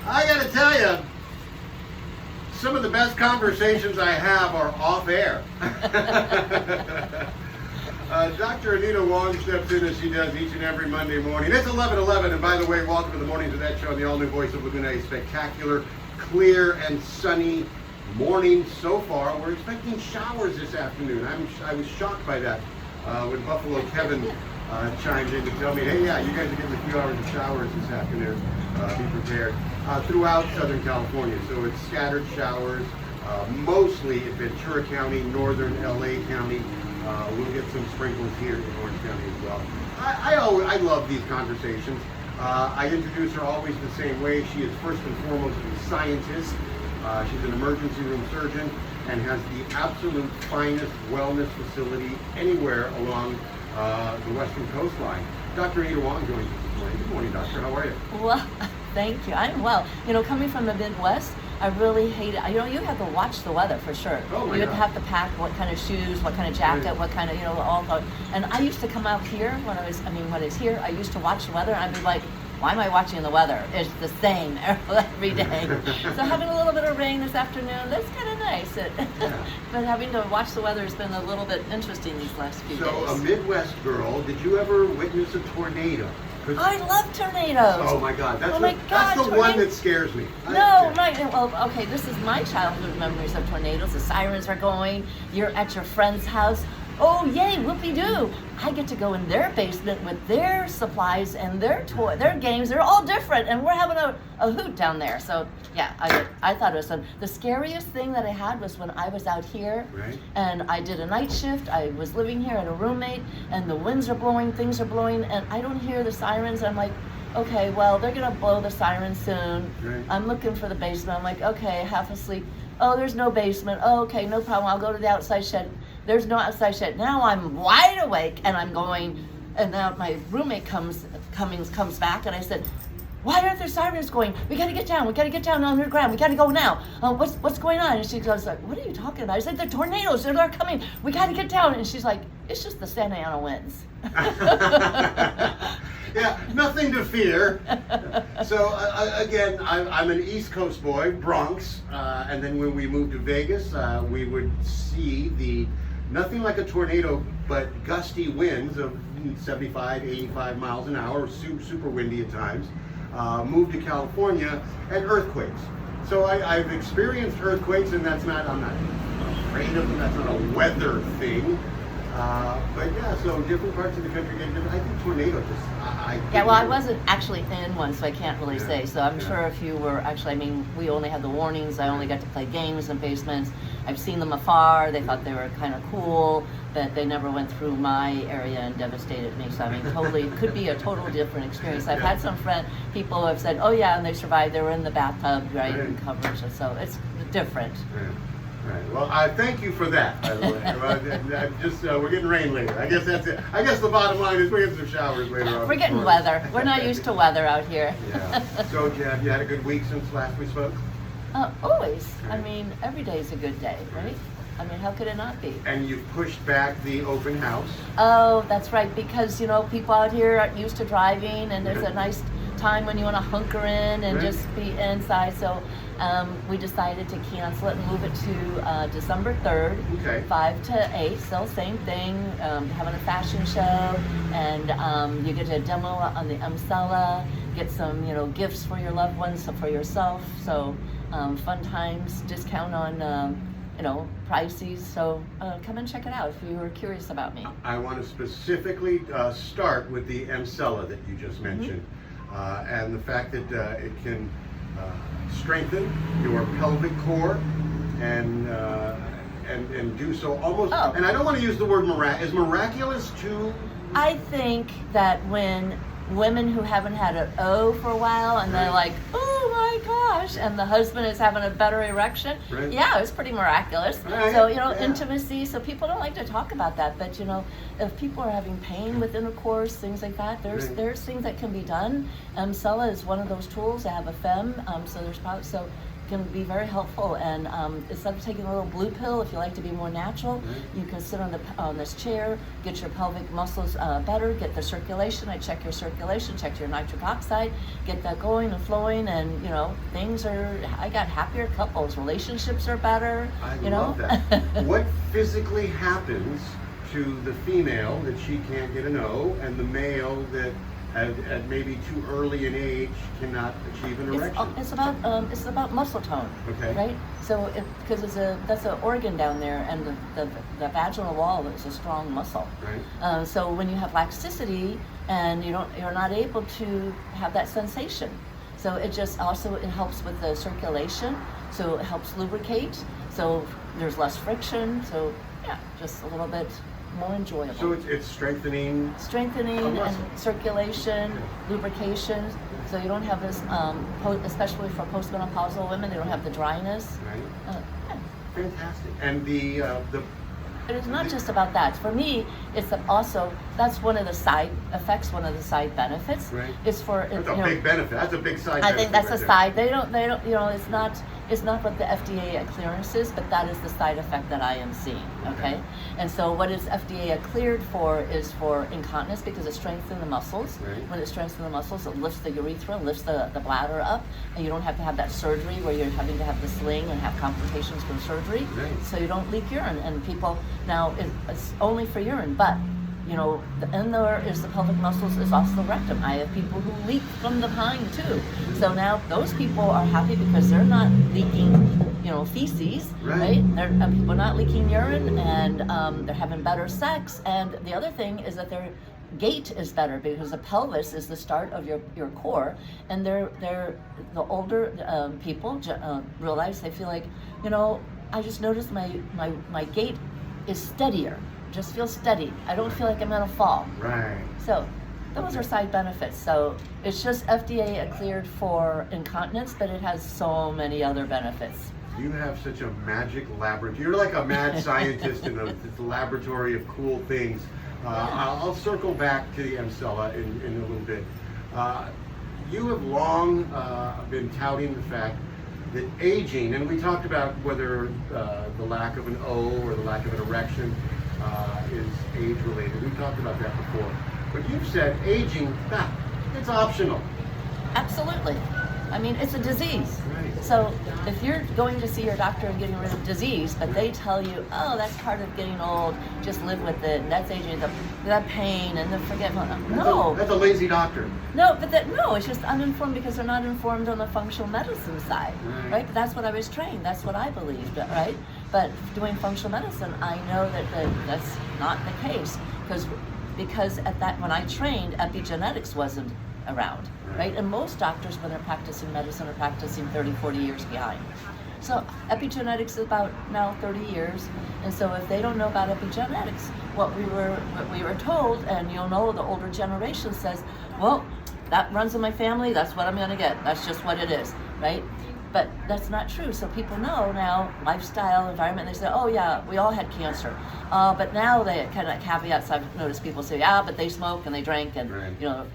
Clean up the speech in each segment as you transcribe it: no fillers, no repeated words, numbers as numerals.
I gotta tell you, some of the best conversations I have are off air. Dr. Anita Wang steps in as she does each and every Monday morning. It's 11:11, and by the way, welcome to the Morning Today Show on the all-new Voice of Laguna. A spectacular, clear, and sunny morning so far. We're expecting showers this afternoon. I was shocked by that when Buffalo Kevin chimed in to tell me, hey, yeah, you guys are getting a few hours of showers this afternoon. Be prepared. Throughout Southern California, so it's scattered showers, mostly in Ventura County, northern LA County. We'll get some sprinkles here in Orange County as well. I love these conversations. I introduce her always the same way. She is first and foremost a scientist. She's an emergency room surgeon and has the absolute finest wellness facility anywhere along the western coastline. Dr. Anita Wang joins us this morning. Good morning, doctor. How are you? Well, thank you. I'm well. Coming from the Midwest, I really hate it. You have to watch the weather for sure. Oh my you God. have to pack what kind of shoes, what kind of jacket, what kind of, all. And I used to come out here when it's here, I used to watch the weather and I'd be like, why am I watching the weather? It's the same every day. So having a little bit of rain this afternoon, that's kind of nice. Yeah. But having to watch the weather has been a little bit interesting these last few days. So, a Midwest girl, did you ever witness a tornado? I love tornadoes. Oh my God, that's the tornado. one that scares me. No, right. Well, okay, this is my childhood memories of tornadoes. The sirens are going. You're at your friend's house. Oh, yay, whoopee-doo. I get to go in their basement with their supplies and their games. They're all different, and we're having a hoot down there. So, yeah, I thought it was fun. The scariest thing that I had was when I was out here, right, and I did a night shift. I was living here at a roommate, and the winds are blowing, things are blowing, and I don't hear the sirens. I'm like, okay, well, they're going to blow the siren soon. Right. I'm looking for the basement. I'm like, okay, half asleep. Oh, there's no basement. Oh, okay, no problem. I'll go to the outside shed. There's no outside shed. Now I'm wide awake and I'm going, and now my roommate Cummings comes back, and I said, why aren't there sirens going? We got to get down. We got to get down underground. We got to go now. What's going on? And she goes like, what are you talking about? I said, the tornadoes, they're coming. We got to get down. And she's like, it's just the Santa Ana winds. Yeah, nothing to fear. So again, I'm an East Coast boy, Bronx, and then when we moved to Vegas, we would see nothing like a tornado, but gusty winds of 75, 85 miles an hour, super windy at times. Moved to California, and earthquakes. So I've experienced earthquakes, and I'm not afraid of them. That's not a weather thing. But yeah, so different parts of the country get different. I think tornadoes I wasn't actually in one, so I can't really say. So I'm sure if you were actually, we only had the warnings. I only got to play games in basements. I've seen them afar. They thought they were kind of cool, but they never went through my area and devastated me. So it could be a total different experience. I've had some people who have said, oh yeah, and they survived. They were in the bathtub, right, in coverage. So it's different. Right. Right. Well, I thank you for that, by the way. We're getting rain later. I guess that's it. I guess the bottom line is we get some showers later on. We're getting weather. We're not used to weather out here. Yeah. So, have you had a good week since last we spoke? Always. Every day is a good day, right? How could it not be? And you've pushed back the open house. Oh, that's right. Because, people out here aren't used to driving, and there's a nice time when you want to hunker in and just be inside. So we decided to cancel it and move it to December 3rd, 5 to 8. Still same thing, having a fashion show, and you get a demo on the Umsella, get some gifts for your loved ones, for yourself. So fun times, discount on prices. So come and check it out if you were curious about me. I want to specifically start with the Umsella that you just mentioned. And the fact that it can strengthen your pelvic core and do so almost. Oh. And I don't want to use the word is miraculous too. I think that when women who haven't had an O for a while and they're like, oh my gosh, and the husband is having a better erection, yeah, it's pretty miraculous. Right. So, intimacy, so people don't like to talk about that, but if people are having pain with intercourse, things like that, there's things that can be done. Sella is one of those tools. I have a femme, so there's probably, can be very helpful. And instead of taking a little blue pill, if you like to be more natural, you can sit on this chair, get your pelvic muscles better, get the circulation. I check your circulation, check your nitric oxide, get that going and flowing, and I got happier couples, relationships are better. I love that. What physically happens to the female that she can't get a no, and the male that at maybe too early an age cannot achieve an erection? It's about muscle tone. Okay. Right. So because that's an organ down there, and the vaginal wall is a strong muscle. Right. So when you have laxicity and you're not able to have that sensation. So it helps with the circulation. So it helps lubricate. So there's less friction. So yeah, just a little bit more enjoyable. So it's strengthening and circulation, lubrication. So you don't have this, especially for postmenopausal women, they don't have the dryness. Right. Yeah. Fantastic. And the But it's not just about that. For me, it's also, that's one of the side effects, one of the side benefits. Right. It's for that's a big benefit. That's a big side. I think that's right a side. They don't. It's not what the FDA clearance is, but that is the side effect that I am seeing. Okay. And so what is FDA cleared for is for incontinence, because it strengthens the muscles. Right. When it strengthens the muscles, it lifts the urethra, lifts the bladder up, and you don't have to have that surgery where you're having to have the sling and have complications from surgery. Right. So you don't leak urine. And people now it's only for urine, but in there is the pelvic muscles, is also the rectum. I have people who leak from the behind too. So now those people are happy because they're not leaking, feces, right? People are not leaking urine, and they're having better sex. And the other thing is that their gait is better, because the pelvis is the start of your core. And the older people realize, they feel like, I just noticed my gait is steadier. Just feel steady. I don't feel like I'm gonna fall. Right. So those are side benefits. So it's just FDA cleared for incontinence, but it has so many other benefits. You have such a magic laboratory. You're like a mad scientist in a laboratory of cool things. I'll circle back to the Emsella in a little bit. You have long been touting the fact that aging, and we talked about whether the lack of an O or the lack of an erection is age related. We talked about that before. But you've said aging, it's optional. Absolutely. I mean, it's a disease. Right. So if you're going to see your doctor and getting rid of disease, but they tell you, oh, that's part of getting old, just live with it, and that's aging, that pain and the forgetfulness. No. That's a lazy doctor. No, it's just uninformed, because they're not informed on the functional medicine side, right? But that's what I was trained. That's what I believed, right? But doing functional medicine, I know that that's not the case, because when I trained, epigenetics wasn't around, right? And most doctors, when they're practicing medicine, are practicing 30, 40 years behind. So epigenetics is about now 30 years, and so if they don't know about epigenetics, what we were told, and the older generation says, well, that runs in my family, that's what I'm gonna get, that's just what it is, right? But that's not true. So people know now, lifestyle, environment, they say, oh yeah, we all had cancer. But now they kind of caveats, I've noticed people say, yeah, but they smoke and they drink, and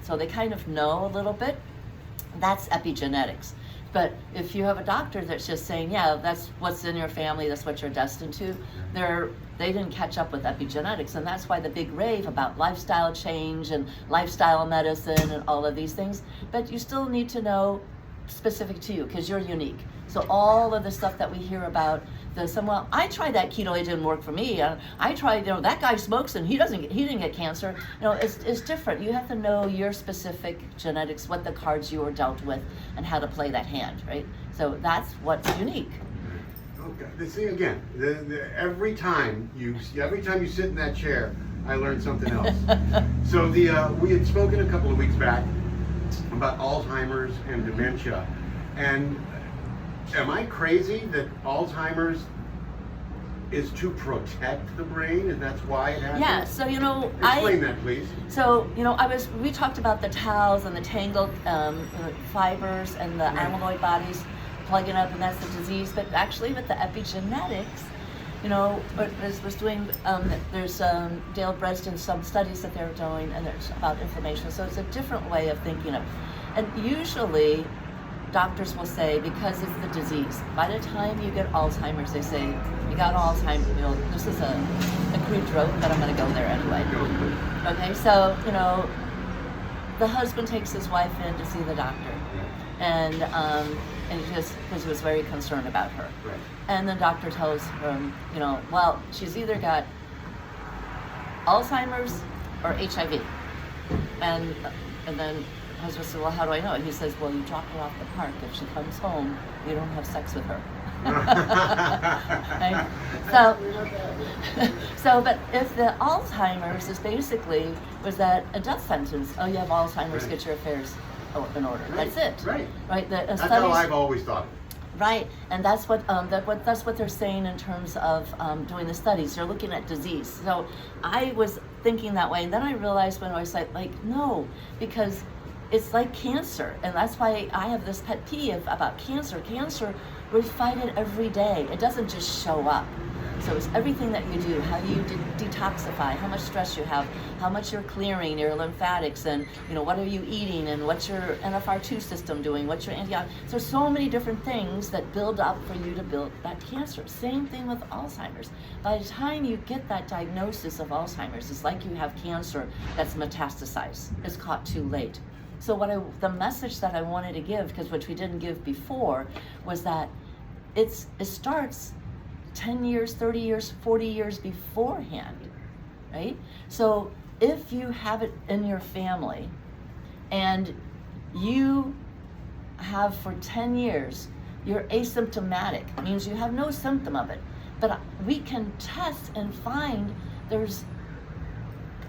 so they kind of know a little bit. That's epigenetics. But if you have a doctor that's just saying, yeah, that's what's in your family, that's what you're destined to, they didn't catch up with epigenetics. And that's why the big rave about lifestyle change and lifestyle medicine and all of these things. But you still need to know specific to you, because you're unique. So all of the stuff that we hear about, I tried that keto, it didn't work for me. I tried, that guy smokes and he didn't get cancer. It's different. You have to know your specific genetics, what the cards you were dealt with, and how to play that hand, right? So that's what's unique. Okay. See, again, every time you sit in that chair, I learn something else. So we had spoken a couple of weeks back about Alzheimer's and dementia, and am I crazy that Alzheimer's is to protect the brain, and that's why it happens? Yeah, so explain that, please. So we talked about the towels and the tangled fibers and the amyloid bodies plugging up, and that's the disease. But actually, with the epigenetics, was doing. There's Dale Bredesen, some studies that they're doing, and there's about inflammation. So it's a different way of thinking of, and usually, doctors will say, because it's the disease, by the time you get Alzheimer's, they say, you got Alzheimer's, you know, this is a crude joke, but I'm going to go there anyway. Okay, so, you know, the husband takes his wife in to see the doctor, and just because he was very concerned about her. Right. And the doctor tells him, you know, well, she's either got Alzheimer's or HIV. And then husband said, well, how do I know? He says, well, you drop her off the park. If she comes home, you don't have sex with her. Right? But if the Alzheimer's is basically, was that a death sentence? Oh, you have Alzheimer's, get your affairs in order. Right. That's it. Right. Right. That's how I've always thought of it. Right, and that's what they're saying in terms of doing the studies. They're looking at disease. So I was thinking that way, and then I realized when I was like no, because it's like cancer, and that's why I have this pet peeve about cancer. Cancer, we fight it every day. It doesn't just show up. So it's everything that you do, how you detoxify, how much stress you have, how much you're clearing your lymphatics, and you know, what are you eating, and what's your NFR2 system doing, what's your antioxidant. So many different things that build up for you to build that cancer. Same thing with Alzheimer's. By the time you get that diagnosis of Alzheimer's, it's like you have cancer that's metastasized. It's caught too late. So the message that I wanted to give, because which we didn't give before, was that it starts 10 years, 30 years, 40 years beforehand, right? So if you have it in your family and you have for 10 years, you're asymptomatic, it means you have no symptom of it, but we can test and find there's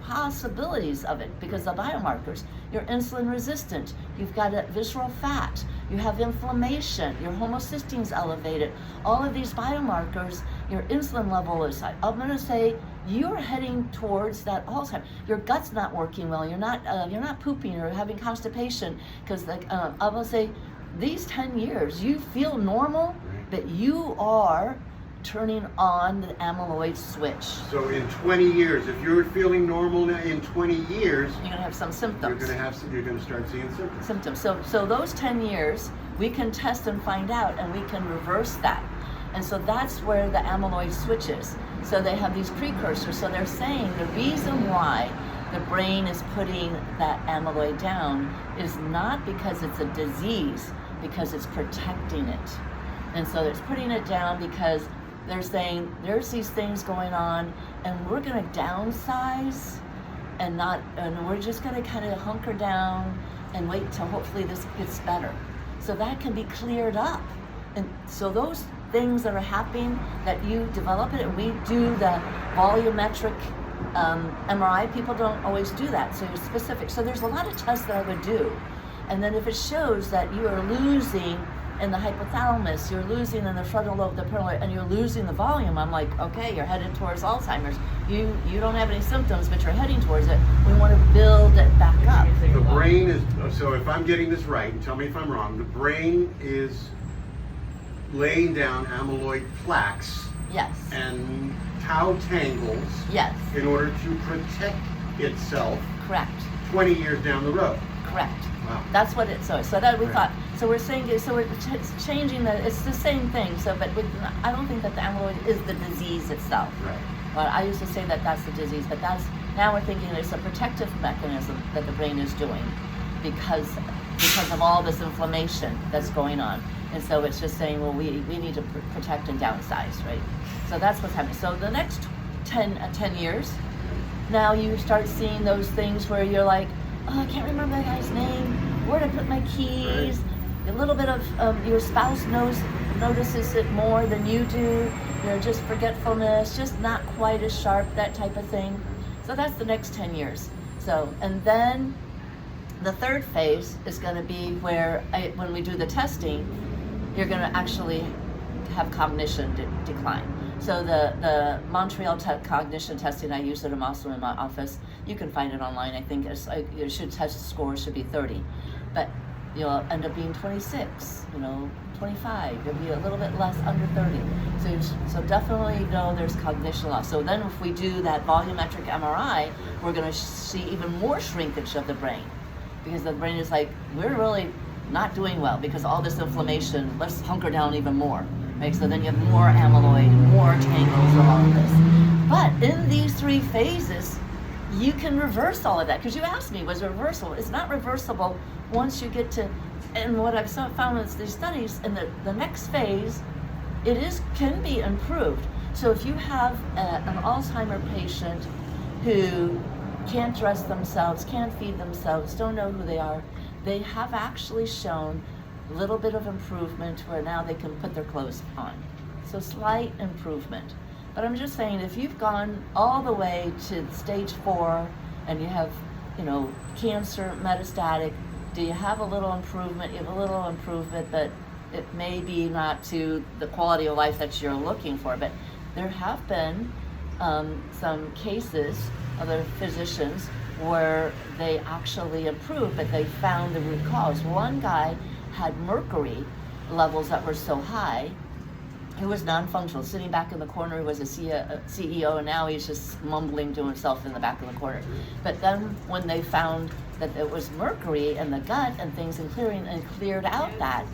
possibilities of it because the biomarkers, you're insulin resistant, you've got a visceral fat, you have inflammation, your homocysteine's elevated, all of these biomarkers, your insulin level is high. I'm going to say you're heading towards that Alzheimer's. Your gut's not working well, you're not pooping or having constipation, because I'm going to say these 10 years you feel normal, but you are turning on the amyloid switch. So in 20 years, if you're feeling normal now, in 20 years, you're going to have some symptoms. You're going to start seeing symptoms. So those 10 years, we can test and find out, and we can reverse that. And so that's where the amyloid switches. So they have these precursors. So they're saying the reason why the brain is putting that amyloid down is not because it's a disease, because it's protecting it. And so it's putting it down because they're saying there's these things going on, and we're going to downsize, and we're just going to kind of hunker down and wait till hopefully this gets better. So that can be cleared up. And so those things that are happening, that you develop it, and we do the volumetric MRI. People don't always do that, so you're specific. So there's a lot of tests that I would do. And then if it shows that you are losing in the hypothalamus, you're losing in the frontal lobe, the parietal, and you're losing the volume, I'm like, okay, you're headed towards Alzheimer's. You don't have any symptoms, but you're heading towards it. We want to build it back up. The brain is, so if I'm getting this right, and tell me if I'm wrong, the brain is laying down amyloid plaques, Yes. and tau tangles, Yes. in order to protect itself Correct. 20 years down the road. Correct. Wow. That's what it's so. So that we Right. thought. So we're saying. So we're changing the. It's the same thing. So, but I don't think that the amyloid is the disease itself. Right. Well, I used to say that that's the disease, but now we're thinking it's a protective mechanism that the brain is doing because of all this inflammation that's going on. And so it's just saying, well, we need to protect and downsize, right? So that's what's happening. So the next 10 years, now you start seeing those things where you're like, oh, I can't remember that guy's name. Where did I put my keys? Right. A little bit of your spouse notices it more than you do. Just forgetfulness, just not quite as sharp, that type of thing. So that's the next 10 years. So, and then the third phase is going to be where when we do the testing, you're going to actually have cognition decline. So the Montreal cognition testing, I use it also in my office. You can find it online. I think your test score should be 30, but you'll end up being 26, 25. You'll be a little bit less, under 30. So definitely know there's cognition loss. So then if we do that volumetric MRI, we're going to see even more shrinkage of the brain, because the brain is like, we're really not doing well because all this inflammation, let's hunker down even more, right? So then you have more amyloid, more tangles of all of this. But in these 3 phases, you can reverse all of that. Because you asked me, was it reversible? It's not reversible once you get to, and what I've found in these studies, in the next phase, can be improved. So if you have an Alzheimer patient who can't dress themselves, can't feed themselves, don't know who they are, they have actually shown a little bit of improvement where now they can put their clothes on. So slight improvement. But I'm just saying, if you've gone all the way to stage 4 and you have, cancer, metastatic, do you have a little improvement? You have a little improvement, but it may be not to the quality of life that you're looking for. But there have been some cases, other physicians, where they actually improved, but they found the root cause. One guy had mercury levels that were so high, he was non-functional, sitting back in the corner. He was a CEO, and now he's just mumbling to himself in the back of the corner. But then when they found that it was mercury in the gut and things and cleared out that,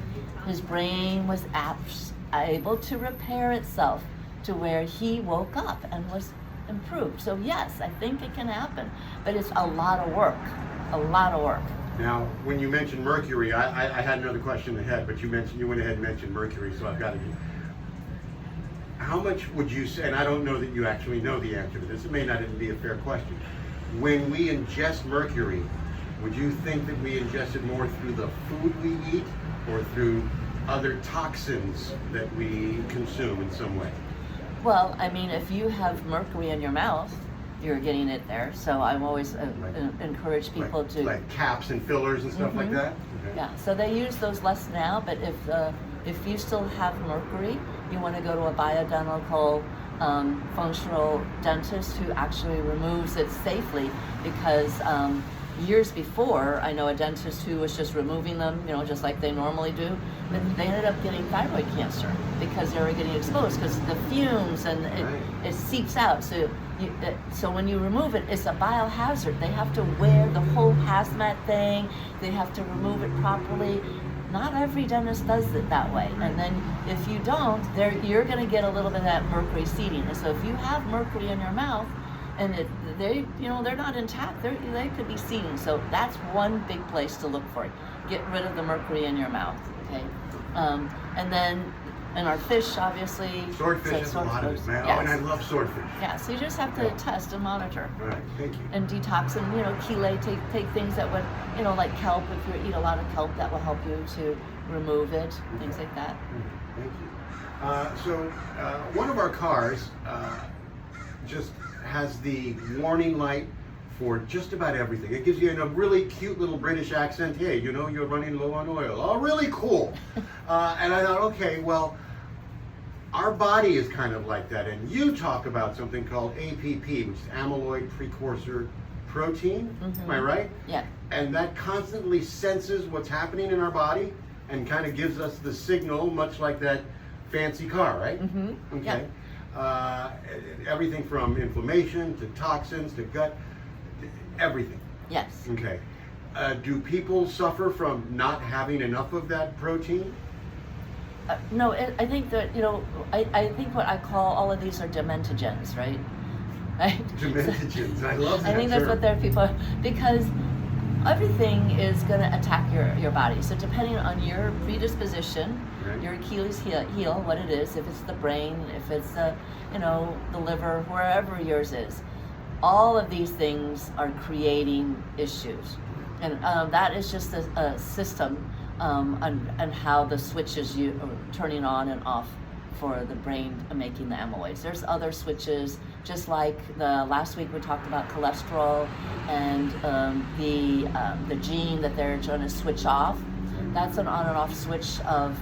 his brain was able to repair itself to where he woke up and was improved. So yes, I think it can happen, but it's a lot of work, Now, when you mentioned mercury, I had another question ahead, but you went ahead and mentioned mercury, so I've got to get. How much would you say, and I don't know that you actually know the answer to this, it may not even be a fair question. When we ingest mercury, would you think that we ingest it more through the food we eat or through other toxins that we consume in some way? Well, I mean, if you have mercury in your mouth, you're getting it there. So I'm always encourage people to like caps and fillers and stuff like that. Okay. Yeah. So they use those less now, but if you still have mercury, you want to go to a bioidentical functional dentist who actually removes it safely, because years before, I know a dentist who was just removing them, just like they normally do, but they ended up getting thyroid cancer because they were getting exposed because the fumes and it seeps out. So when you remove it, it's a biohazard. They have to wear the whole hazmat thing. They have to remove it properly. Not every dentist does it that way. And then if you don't, you're going to get a little bit of that mercury seeding. And so if you have mercury in your mouth, and they're not intact, they could be seeding. So that's one big place to look for it. Get rid of the mercury in your mouth, okay? And then in our fish, obviously. Swordfish has a lot of it, man. Yes. Oh, and I love swordfish. Yeah, so you just have to test and monitor. All right, thank you. And detox and, chelate, take things that would, like kelp, if you eat a lot of kelp, that will help you to remove it, things like that. Thank you. So one of our cars just has the warning light for just about everything. It gives you in a really cute little British accent, hey, you're running low on oil. Oh, really cool. And I thought, okay, well, our body is kind of like that. And you talk about something called APP, which is amyloid precursor protein. Mm-hmm. Am I right? Yeah. And that constantly senses what's happening in our body and kind of gives us the signal, much like that fancy car, right? Mm-hmm. Okay. Yeah. Everything from inflammation to toxins to gut, everything. Yes. Okay. Do people suffer from not having enough of that protein? No, I think that, I think what I call all of these are dementogens, right? Dementogens, I love that. I think that's what they're people, because everything is going to attack your body. So depending on your predisposition, your Achilles heel, what it is, if it's the brain, if it's the liver, wherever yours is, all of these things are creating issues. And that is just a system and how the switches you are turning on and off for the brain making the amyloids. There's other switches, just like the last week we talked about cholesterol and the gene that they're trying to switch off. That's an on and off switch of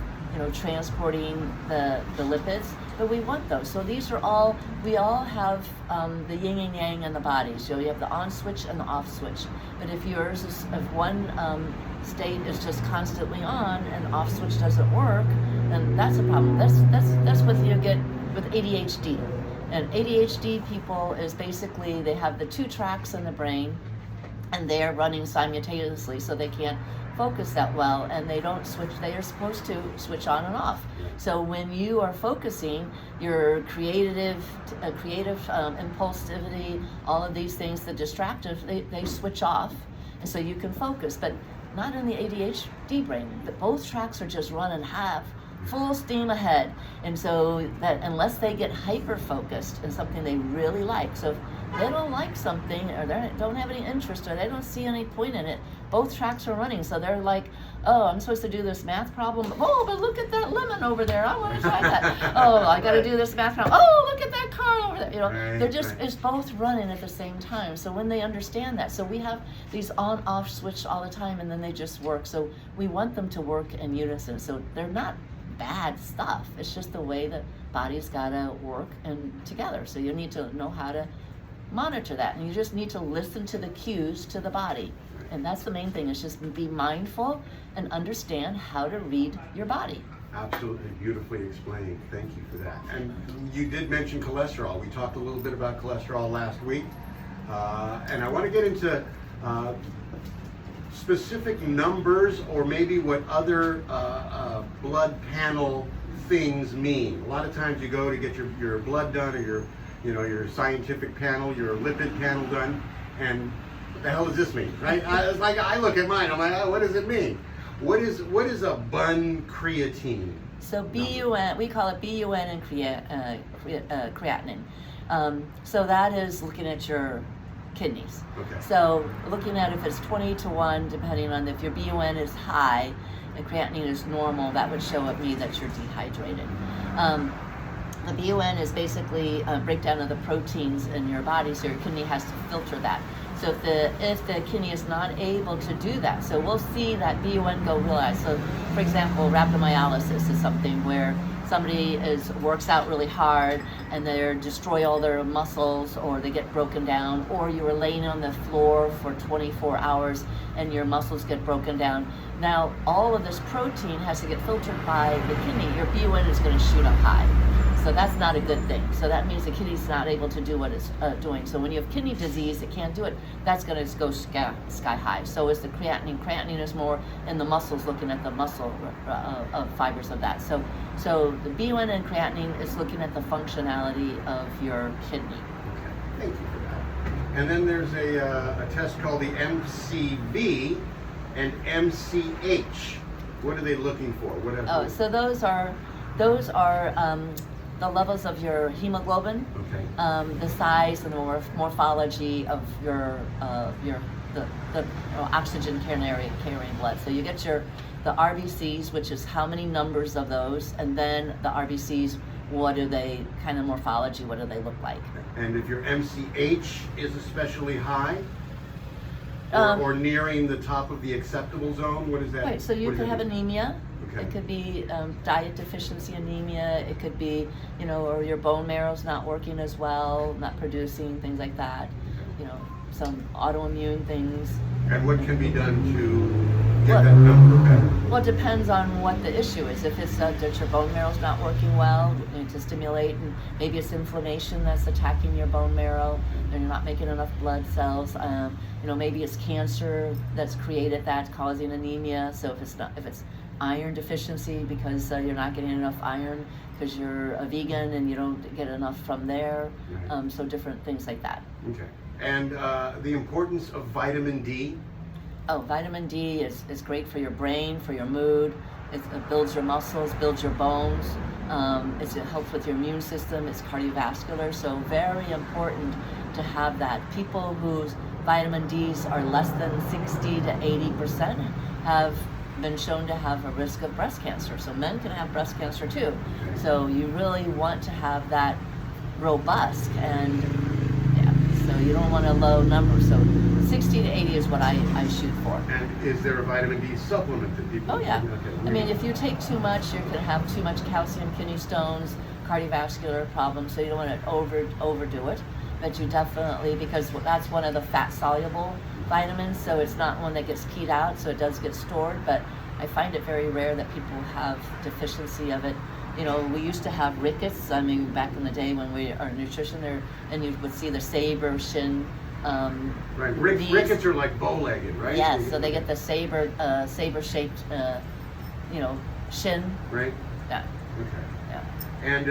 transporting the lipids, but we want those. So these are all, we all have the yin and yang in the body. So you have the on switch and the off switch. But if yours is, if one state is just constantly on and off switch doesn't work, then that's a problem. That's what you get with ADHD. And ADHD people is basically, they have the 2 tracks in the brain and they're running simultaneously, so they can't focus that well, and they don't switch. They are supposed to switch on and off. So when you are focusing, your creative impulsivity, all of these things, the distractive, they switch off, and so you can focus. But not in the ADHD brain. Both tracks are just running full steam ahead, and so that unless they get hyper focused in something they really like, so if they don't like something, or they don't have any interest, or they don't see any point in it, both tracks are running. So they're like, oh, I'm supposed to do this math problem. Oh, but look at that lemon over there. I want to try that. Oh, I got to do this math problem. Oh, look at that car over there. You know, they're just it's both running at the same time. So when they understand that, so we have these on-off switch all the time, and then they just work. So we want them to work in unison. So they're not bad stuff. It's just the way the body's got to work and together. So you need to know how to monitor that, and you just need to listen to the cues to the body, and that's the main thing, is just be mindful and understand how to read your body. Absolutely beautifully explained. Thank you for that. And you did mention cholesterol. We talked a little bit about cholesterol last week, and I want to get into specific numbers, or maybe what other blood panel things mean. A lot of times you go to get your blood done, or your scientific panel, your lipid panel done, and what the hell does this mean, right? I look at mine, I'm like, oh, what does it mean? What is a bun creatine? So BUN, we call it BUN and creatinine. So that is looking at your kidneys. Okay. So looking at if it's 20-1, depending on if your BUN is high and creatinine is normal, that would show at me that you're dehydrated. The BUN is basically a breakdown of the proteins in your body, so your kidney has to filter that. So if the kidney is not able to do that, so we'll see that BUN go real high. So for example, rhabdomyolysis is something where somebody works out really hard and they destroy all their muscles, or they get broken down, or you were laying on the floor for 24 hours and your muscles get broken down. Now all of this protein has to get filtered by the kidney. Your BUN is going to shoot up high. So that's not a good thing. So that means the kidney's not able to do what it's doing. So when you have kidney disease, it can't do it. That's going to go sky high. So is the creatinine. Creatinine is more in the muscles, looking at the muscle fibers of that. So the BUN and creatinine is looking at the functionality of your kidney. Okay, thank you for that. And then there's a test called the MCV and MCH. What are they looking for? So those are the levels of your hemoglobin, okay. The size and the morphology of your oxygen carrying blood. So you get the RBCs, which is how many numbers of those, and then the RBCs, what do they, kind of morphology, what do they look like? And if your MCH is especially high, or nearing the top of the acceptable zone, what is that? Right, so you could have anemia. Okay. It could be diet deficiency anemia. It could be, or your bone marrow's not working as well, not producing, things like that. Okay. Some autoimmune things. And what can be done to get that number better? Well, it depends on what the issue is. If it's that your bone marrow's not working well, you need to stimulate, and maybe it's inflammation that's attacking your bone marrow, and you're not making enough blood cells. Maybe it's cancer that's created that, causing anemia. So if it's iron deficiency because you're not getting enough iron because you're a vegan and you don't get enough from there. Right. So different things like that. Okay. And the importance of vitamin D? Oh, vitamin D is great for your brain, for your mood. It builds your muscles, builds your bones. It helps with your immune system. It's cardiovascular. So very important to have that. People whose vitamin Ds are less than 60 to 80% have been shown to have a risk of breast cancer. So men can have breast cancer too. So you really want to have that robust, and so you don't want a low number. So 60 to 80 is what I shoot for. And is there a vitamin D supplement that people Oh yeah. Okay. I mean, if you take too much, you can have too much calcium, kidney stones, cardiovascular problems, so you don't want to overdo it. But you definitely, because that's one of the fat soluble vitamins, so it's not one that gets keyed out, so it does get stored, but I find it very rare that people have deficiency of it. We used to have rickets, back in the day when we are nutrition there, and you would see the saber shin Right. knees. Rickets are like bow-legged, right? Yes, so they get the saber-shaped, shin. Right. Yeah. Okay. Yeah. And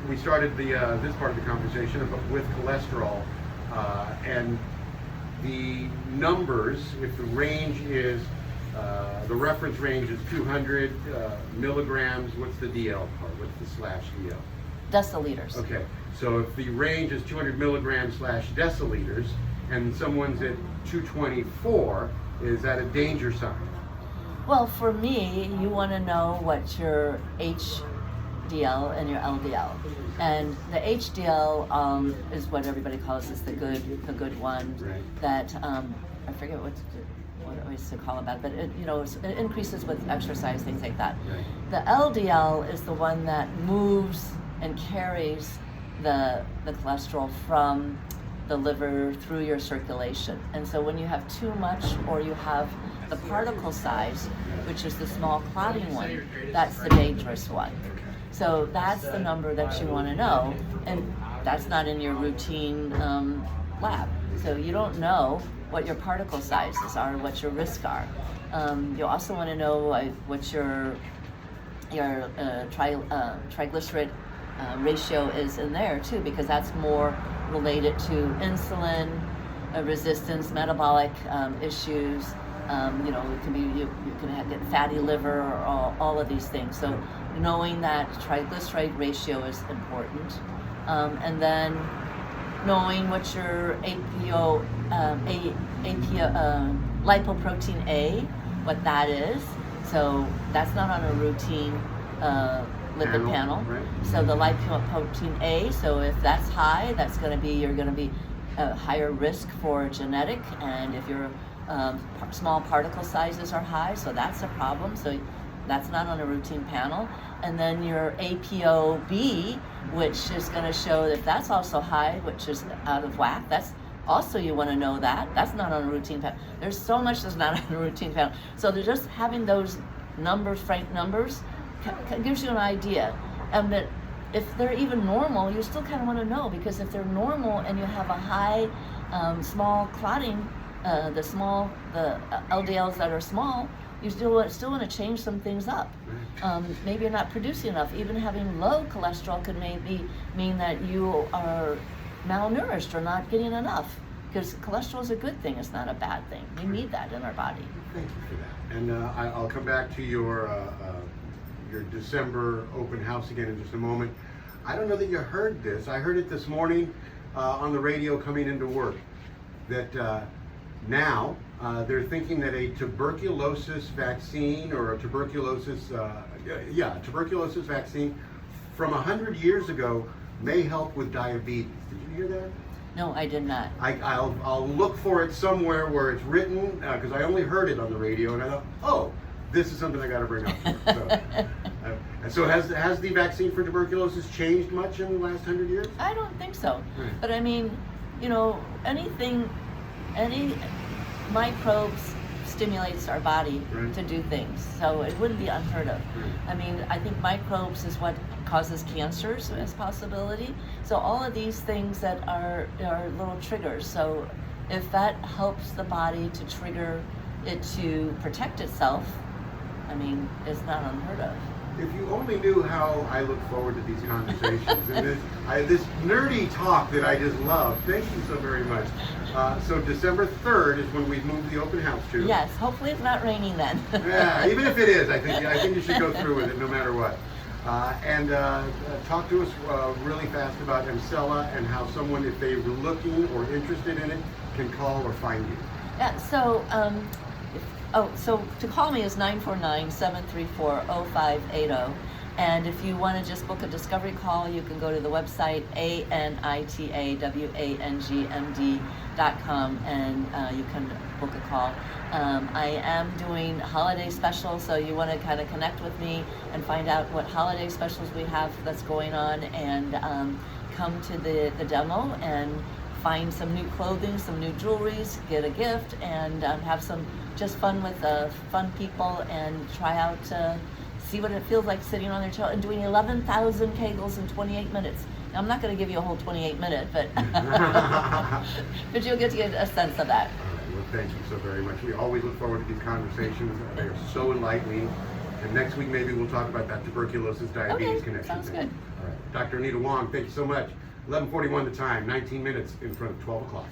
we started this part of the conversation with cholesterol, and the numbers. If the range is the reference range is 200 milligrams, what's the DL part? What's the slash DL? Deciliters. Okay, so if the range is 200 milligrams slash deciliters, and someone's at 224, is that a danger sign? Well, for me, you want to know what your HDL and your LDL, and the HDL is what everybody calls is the good one. Right. That I forget what we used to call it about, but it increases with exercise, things like that. Right. The LDL is the one that moves and carries the cholesterol from the liver through your circulation. And so when you have too much, or you have the particle size, which is the small clotting one, that's the dangerous one. So that's the number that you want to know, and that's not in your routine lab. So you don't know what your particle sizes are, what your risks are. You also want to know what your triglyceride ratio is in there too, because that's more related to insulin resistance, metabolic issues. It can be you can get fatty liver, or all of these things. So knowing that triglyceride ratio is important, and then knowing what your lipoprotein A, what that is. So that's not on a routine lipid panel. Right. So the lipoprotein A, so if that's high, you're going to be a higher risk for genetic, and if your small particle sizes are high, so that's a problem. So that's not on a routine panel. And then your ApoB, which is going to show if that's also high, which is out of whack. That's also, you want to know that. That's not on a routine panel. There's so much that's not on a routine panel. So they're just having those numbers, frank numbers, gives you an idea. And that if they're even normal, you still kind of want to know, because if they're normal and you have a high small clotting, the LDLs that are small, you still want to change some things up. Maybe you're not producing enough. Even having low cholesterol could maybe mean that you are malnourished or not getting enough, because cholesterol is a good thing. It's not a bad thing. We need that in our body. Thank you for that. And I'll come back to your December open house again in just a moment. I don't know that you heard this. I heard it this morning on the radio coming into work, that now they're thinking that a tuberculosis vaccine, or a tuberculosis vaccine from 100 years ago may help with diabetes. Did you hear that? No, I did not. I'll look for it somewhere where it's written, because I only heard it on the radio, and I thought, oh, this is something I got to bring up. So has the vaccine for tuberculosis changed much in the last 100 years? I don't think so. Right. But I mean, any microbes stimulates our body Right. to do things. So it wouldn't be unheard of. Right. I mean, I think microbes is what causes cancers as possibility. So all of these things that are little triggers. So if that helps the body to trigger it to protect itself, I mean, it's not unheard of. If you only knew how I look forward to these conversations and this nerdy talk that I just love. Thank you so very much. So December 3rd is when we move the open house to. Yes, hopefully it's not raining then. Yeah, even if it is, I think you should go through with it no matter what. And talk to us really fast about Emcella, and how someone, if they were looking or interested in it, can call or find you. Yeah, so so to call me is 949-734-0580. And if you want to just book a discovery call, you can go to the website anitawangmd.com, and you can book a call. I am doing holiday specials, so you want to kind of connect with me and find out what holiday specials we have that's going on, and come to the demo and find some new clothing, some new jewelries, get a gift, and have some just fun with fun people, and try out see what it feels like sitting on their chair and doing 11,000 kegels in 28 minutes. I'm not going to give you a whole 28-minute, but but you'll get to get a sense of that. All right, well, thank you so very much. We always look forward to these conversations. They are so enlightening. And next week, maybe we'll talk about that tuberculosis diabetes Okay, connection. sounds thing. good. All right. Dr. Anita Wang, thank you so much. 11:41 the time, 19 minutes in front of 12 o'clock.